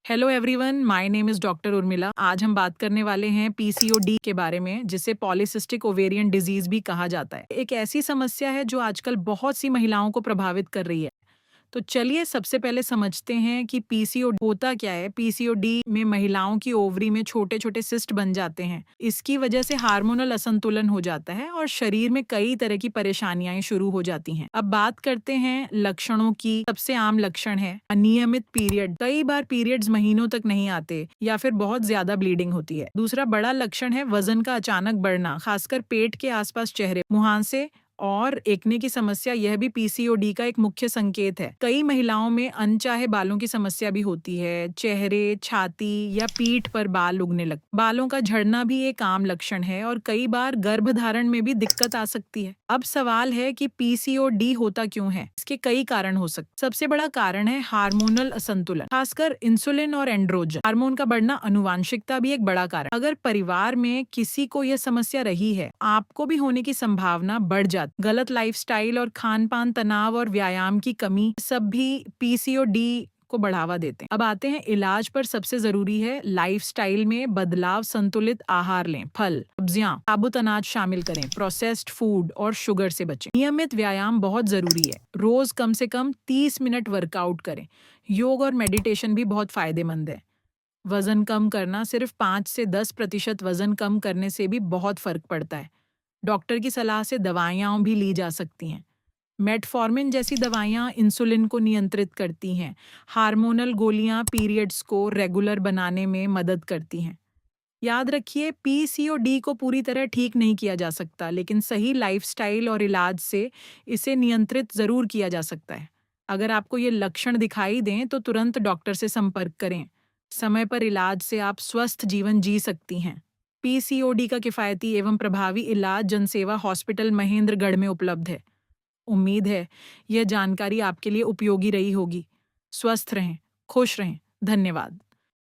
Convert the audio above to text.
Hello everyone, my name is doctor Urmila. आज हम बात करने वाले हैं पीसीओडी के बारे में, जिसे पॉलीसिस्टिक ओवेरियन डिजीज़ भी कहा जाता है। एक ऐसी समस्या है जो आजकल बहुत सी महिलाओं को प्रभावित कर रही है। तो चलिए सबसे पहले समझते हैं कि पीसीओडी होता क्या है। पीसीओडी में महिलाओं की ओवरी में छोटे-छोटे सिस्ट बन जाते हैं। इसकी वजह से हार्मोनल असंतुलन हो जाता है और शरीर में कई तरह की परेशानियां शुरू हो जाती हैं। अब बात करते हैं लक्षणों की। सबसे आम लक्षण है अनियमित पीरियड। कई बार पीरियड्स महीनों तक नहीं आते या फिर बहुत ज्यादा ब्लीडिंग होती है। दूसरा बड़ा लक्षण है वजन का अचानक बढ़ना, खासकर पेट के आसपास, चेहरे, मुहांसे और एक्ने की समस्या। यह भी पीसीओडी का एक मुख्य संकेत है। कई महिलाओं में अनचाहे बालों की समस्या भी होती है। चेहरे, छाती या पीठ पर बाल उगने लग बालों का झड़ना भी एक आम लक्षण है और कई बार गर्भधारण में भी दिक्कत आ सकती है। अब सवाल है कि पीसीओडी होता क्यों है। इसके कई कारण हो सकते। सबसे बड़ा कारण है हार्मोनल असंतुलन, खासकर इंसुलिन और एंड्रोजन हार्मोन का बढ़ना। आनुवांशिकता भी एक बड़ा कारण। अगर परिवार में किसी को यह समस्या रही है, आपको भी होने की संभावना बढ़ जाती। गलत लाइफस्टाइल और खान-पान, तनाव और व्यायाम की कमी, सब भी पीसीओडी को बढ़ावा देते हैं। अब आते हैं इलाज पर। सबसे जरूरी है लाइफस्टाइल में बदलाव। संतुलित आहार लें, फल, सब्जियां, साबुत अनाज शामिल करें, प्रोसेस्ड फूड और शुगर से बचें। नियमित व्यायाम बहुत जरूरी है। रोज कम से कम 30 मिनट वर्कआउट करें। योग और मेडिटेशन भी बहुत फायदेमंद है। वजन कम करना, सिर्फ 5 से 10% वजन कम करने से भी बहुत फर्क पड़ता है। डॉक्टर की सलाह से दवाइयाँ भी ली जा सकती हैं। मेटफॉर्मिन जैसी दवाइयाँ इंसुलिन को नियंत्रित करती हैं। हार्मोनल गोलियाँ पीरियड्स को रेगुलर बनाने में मदद करती हैं। याद रखिए, पीसीओडी को पूरी तरह ठीक नहीं किया जा सकता, लेकिन सही लाइफस्टाइल और इलाज से इसे नियंत्रित जरूर किया जा सकता है। अगर आपको ये लक्षण दिखाई दें तो तुरंत डॉक्टर से संपर्क करें। समय पर इलाज से आप स्वस्थ जीवन जी सकती हैं। पीसीओडी का किफ़ायती एवं प्रभावी इलाज जनसेवा हॉस्पिटल, महेंद्रगढ़ में उपलब्ध है। उम्मीद है यह जानकारी आपके लिए उपयोगी रही होगी। स्वस्थ रहें, खुश रहें। धन्यवाद।